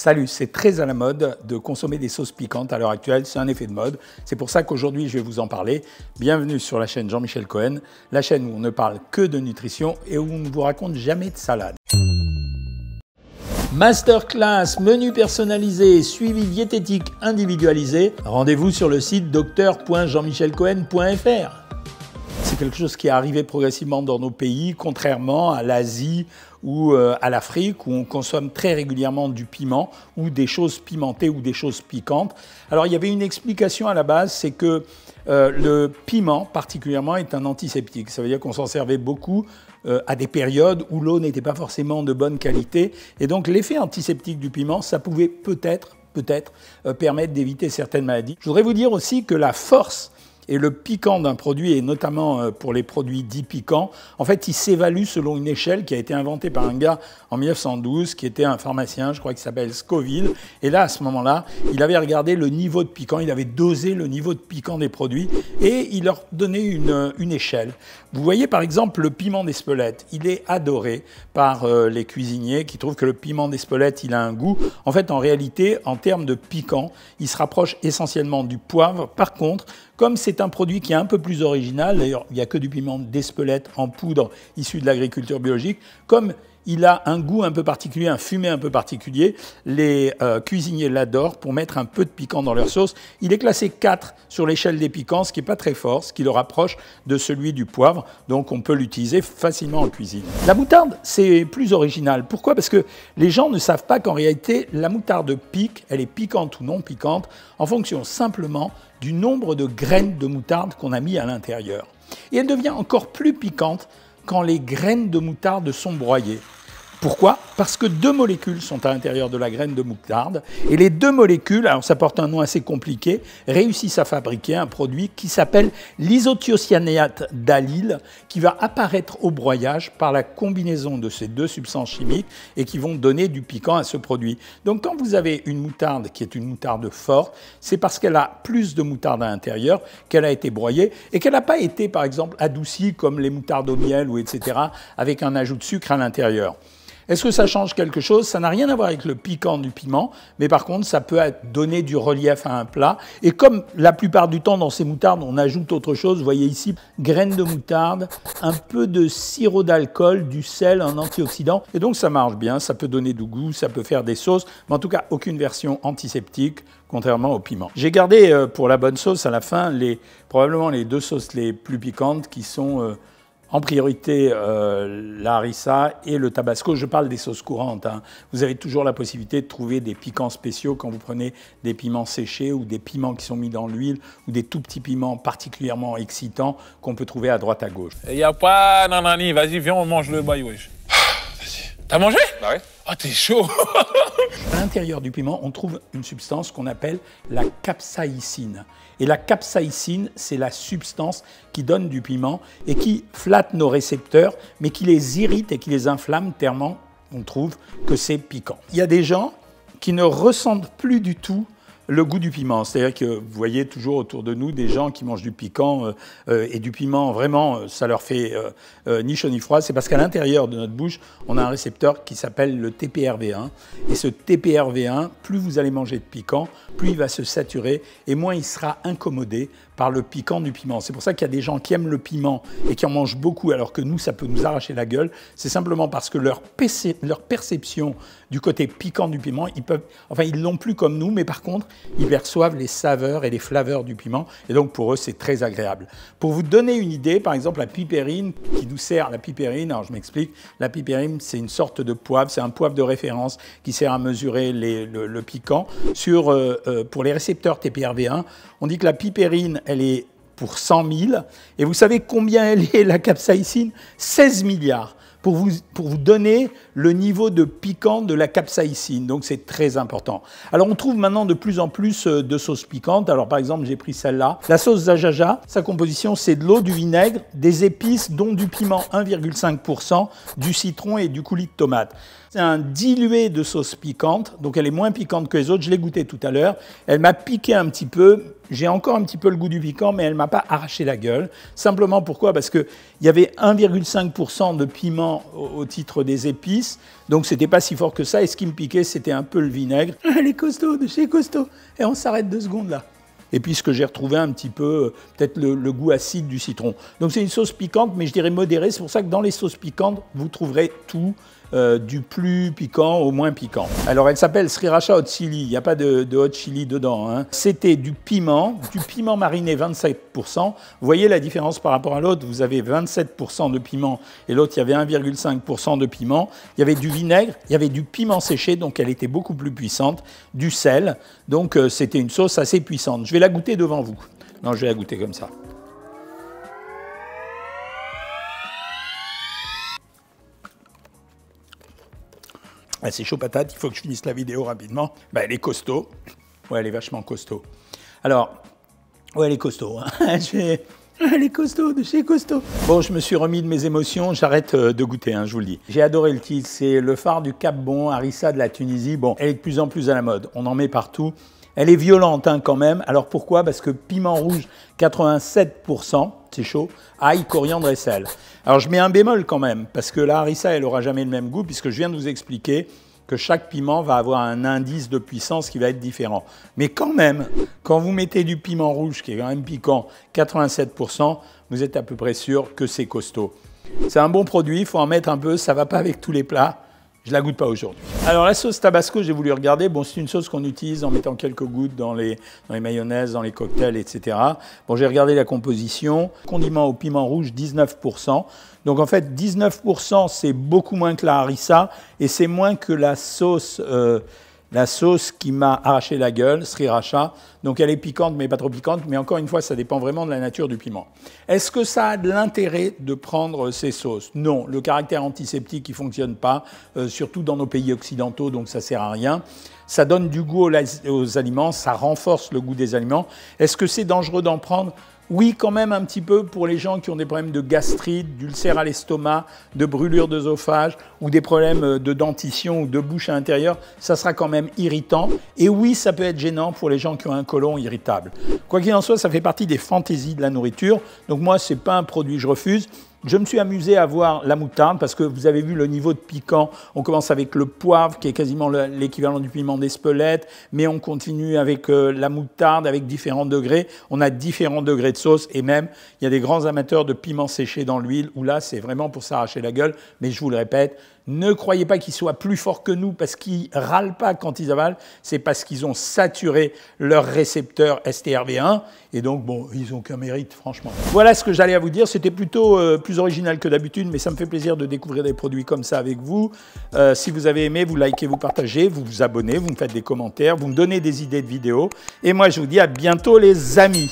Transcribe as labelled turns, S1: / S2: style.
S1: Salut, c'est très à la mode de consommer des sauces piquantes à l'heure actuelle, c'est un effet de mode. C'est pour ça qu'aujourd'hui je vais vous en parler. Bienvenue sur la chaîne Jean-Michel Cohen, la chaîne où on ne parle que de nutrition et où on ne vous raconte jamais de salade. Masterclass, menu personnalisé, suivi diététique individualisé. Rendez-vous sur le site docteur.jeanmichelcohen.fr. C'est quelque chose qui est arrivé progressivement dans nos pays, contrairement à l'Asie ou à l'Afrique, où on consomme très régulièrement du piment ou des choses pimentées ou des choses piquantes. Alors il y avait une explication à la base, c'est que le piment particulièrement est un antiseptique. Ça veut dire qu'on s'en servait beaucoup à des périodes où l'eau n'était pas forcément de bonne qualité. Et donc l'effet antiseptique du piment, ça pouvait peut-être permettre d'éviter certaines maladies. Je voudrais vous dire aussi que la force et le piquant d'un produit, et notamment pour les produits dits piquants, en fait, il s'évalue selon une échelle qui a été inventée par un gars en 1912, qui était un pharmacien, je crois qu'il s'appelle Scoville. Et là, à ce moment-là, il avait regardé le niveau de piquant, il avait dosé le niveau de piquant des produits, et il leur donnait une échelle. Vous voyez, par exemple, le piment d'Espelette. Il est adoré par les cuisiniers qui trouvent que le piment d'Espelette, il a un goût. En fait, en réalité, en termes de piquant, il se rapproche essentiellement du poivre. Par contre, comme c'est un produit qui est un peu plus original, d'ailleurs, il n'y a que du piment d'Espelette en poudre issu de l'agriculture biologique, comme il a un goût un peu particulier, un fumé un peu particulier, les cuisiniers l'adorent pour mettre un peu de piquant dans leur sauce. Il est classé 4 sur l'échelle des piquants, ce qui n'est pas très fort, ce qui le rapproche de celui du poivre, donc on peut l'utiliser facilement en cuisine. La moutarde, c'est plus original. Pourquoi? Parce que les gens ne savent pas qu'en réalité, la moutarde pique, elle est piquante ou non piquante, en fonction simplement du nombre de graines de moutarde qu'on a mis à l'intérieur. Et elle devient encore plus piquante quand les graines de moutarde sont broyées. Pourquoi? Parce que 2 molécules sont à l'intérieur de la graine de moutarde et les 2 molécules, alors ça porte un nom assez compliqué, réussissent à fabriquer un produit qui s'appelle l'isothiocyanate d'allyle qui va apparaître au broyage par la combinaison de ces 2 substances chimiques et qui vont donner du piquant à ce produit. Donc quand vous avez une moutarde qui est une moutarde forte, c'est parce qu'elle a plus de moutarde à l'intérieur, qu'elle a été broyée et qu'elle n'a pas été par exemple adoucie comme les moutardes au miel ou etc. avec un ajout de sucre à l'intérieur. Est-ce que ça change quelque chose? Ça n'a rien à voir avec le piquant du piment, mais par contre, ça peut donner du relief à un plat. Et comme la plupart du temps, dans ces moutardes, on ajoute autre chose, vous voyez ici, graines de moutarde, un peu de sirop d'alcool, du sel, un antioxydant. Et donc, ça marche bien, ça peut donner du goût, ça peut faire des sauces, mais en tout cas, aucune version antiseptique, contrairement au piment. J'ai gardé pour la bonne sauce à la fin, probablement les 2 sauces les plus piquantes qui sont en priorité, la harissa et le tabasco. Je parle des sauces courantes. Hein. Vous avez toujours la possibilité de trouver des piquants spéciaux quand vous prenez des piments séchés ou des piments qui sont mis dans l'huile ou des tout petits piments particulièrement excitants qu'on peut trouver à droite à gauche.
S2: Il n'y a pas nanani, vas-y, viens, on mange le bail, wesh. Vas-y. T'as mangé? Bah ouais. Ah, t'es chaud.
S1: À l'intérieur du piment, on trouve une substance qu'on appelle la capsaïcine. Et la capsaïcine, c'est la substance qui donne du piment et qui flatte nos récepteurs, mais qui les irrite et qui les inflamme tellement on trouve que c'est piquant. Il y a des gens qui ne ressentent plus du tout le goût du piment. C'est-à-dire que vous voyez toujours autour de nous des gens qui mangent du piquant et du piment, vraiment, ça leur fait ni chaud ni froid. C'est parce qu'à l'intérieur de notre bouche, on a un récepteur qui s'appelle le TPRV1. Et ce TPRV1, plus vous allez manger de piquant, plus il va se saturer et moins il sera incommodé par le piquant du piment. C'est pour ça qu'il y a des gens qui aiment le piment et qui en mangent beaucoup alors que nous, ça peut nous arracher la gueule. C'est simplement parce que leur perception du côté piquant du piment, ils l'ont plus comme nous, mais par contre, ils perçoivent les saveurs et les flaveurs du piment. Et donc, pour eux, c'est très agréable. Pour vous donner une idée, par exemple, la piperine qui nous sert, la piperine, alors je m'explique, la piperine, c'est une sorte de poivre, c'est un poivre de référence qui sert à mesurer le piquant. Pour les récepteurs TPRV1, on dit que la piperine, elle est pour 100 000. Et vous savez combien elle est, la capsaïcine? 16 milliards. Pour vous donner le niveau de piquant de la capsaïcine. Donc, c'est très important. Alors, on trouve maintenant de plus en plus de sauces piquantes. Alors, par exemple, j'ai pris celle-là. La sauce Zajaja, sa composition, c'est de l'eau, du vinaigre, des épices, dont du piment 1,5%, du citron et du coulis de tomate. C'est un dilué de sauce piquante, donc elle est moins piquante que les autres. Je l'ai goûté tout à l'heure. Elle m'a piqué un petit peu. J'ai encore un petit peu le goût du piquant, mais elle ne m'a pas arraché la gueule. Simplement pourquoi? Parce qu'il y avait 1,5% de piment au titre des épices, donc c'était pas si fort que ça. Et ce qui me piquait, c'était un peu le vinaigre. Elle est costaud, de chez costaud. Et on s'arrête 2 secondes là. Et puis ce que j'ai retrouvé un petit peu, peut-être le goût acide du citron. Donc c'est une sauce piquante, mais je dirais modérée. C'est pour ça que dans les sauces piquantes, vous trouverez tout. Du plus piquant au moins piquant. Alors elle s'appelle Sriracha Hot Chili, il n'y a pas de hot chili dedans. Hein. C'était du piment mariné 27%. Vous voyez la différence par rapport à l'autre, vous avez 27% de piment et l'autre il y avait 1,5% de piment. Il y avait du vinaigre, il y avait du piment séché, donc elle était beaucoup plus puissante, du sel, donc c'était une sauce assez puissante. Je vais la goûter devant vous. Non, je vais la goûter comme ça. Ah, c'est chaud patate, il faut que je finisse la vidéo rapidement. Bah, elle est costaud. Ouais, elle est vachement costaud. Alors, ouais, elle est costaud. Hein. Elle est costaud, de chez costaud. Bon, je me suis remis de mes émotions, j'arrête de goûter, hein, je vous le dis. J'ai adoré le titre, c'est le phare du Cap Bon, harissa de la Tunisie. Bon, elle est de plus en plus à la mode, on en met partout. Elle est violente hein, quand même. Alors pourquoi? Parce que piment rouge, 87%, c'est chaud, ail, coriandre et sel. Alors je mets un bémol quand même, parce que la harissa, elle n'aura jamais le même goût, puisque je viens de vous expliquer que chaque piment va avoir un indice de puissance qui va être différent. Mais quand même, quand vous mettez du piment rouge, qui est quand même piquant, 87%, vous êtes à peu près sûr que c'est costaud. C'est un bon produit, il faut en mettre un peu, ça ne va pas avec tous les plats. Je ne la goûte pas aujourd'hui. Alors la sauce tabasco, j'ai voulu regarder. Bon, c'est une sauce qu'on utilise en mettant quelques gouttes dans les mayonnaises, dans les cocktails, etc. Bon, j'ai regardé la composition. Condiment au piment rouge, 19%. Donc en fait, 19%, c'est beaucoup moins que la harissa et c'est moins que la sauce qui m'a arraché la gueule, sriracha. Donc elle est piquante, mais pas trop piquante. Mais encore une fois, ça dépend vraiment de la nature du piment. Est-ce que ça a de l'intérêt de prendre ces sauces? Non, le caractère antiseptique, il ne fonctionne pas, surtout dans nos pays occidentaux, donc ça ne sert à rien. Ça donne du goût aux aliments, ça renforce le goût des aliments. Est-ce que c'est dangereux d'en prendre? Oui, quand même un petit peu pour les gens qui ont des problèmes de gastrite, d'ulcère à l'estomac, de brûlure d'œsophage ou des problèmes de dentition ou de bouche à l'intérieur, ça sera quand même irritant. Et oui, ça peut être gênant pour les gens qui ont un côlon irritable. Quoi qu'il en soit, ça fait partie des fantaisies de la nourriture. Donc moi, ce n'est pas un produit que je refuse. Je me suis amusé à voir la moutarde parce que vous avez vu le niveau de piquant. On commence avec le poivre qui est quasiment l'équivalent du piment d'Espelette, mais on continue avec la moutarde avec différents degrés. On a différents degrés de sauce et même il y a des grands amateurs de piment séché dans l'huile où là c'est vraiment pour s'arracher la gueule. Mais je vous le répète, ne croyez pas qu'ils soient plus forts que nous parce qu'ils râlent pas quand ils avalent. C'est parce qu'ils ont saturé leur récepteur STRV1 et donc bon, ils n'ont qu'un mérite franchement. Voilà ce que j'allais à vous dire. C'était plutôt plus original que d'habitude, mais ça me fait plaisir de découvrir des produits comme ça avec vous. Si vous avez aimé, vous likez, vous partagez, vous vous abonnez, vous me faites des commentaires, vous me donnez des idées de vidéos. Et moi, je vous dis à bientôt les amis.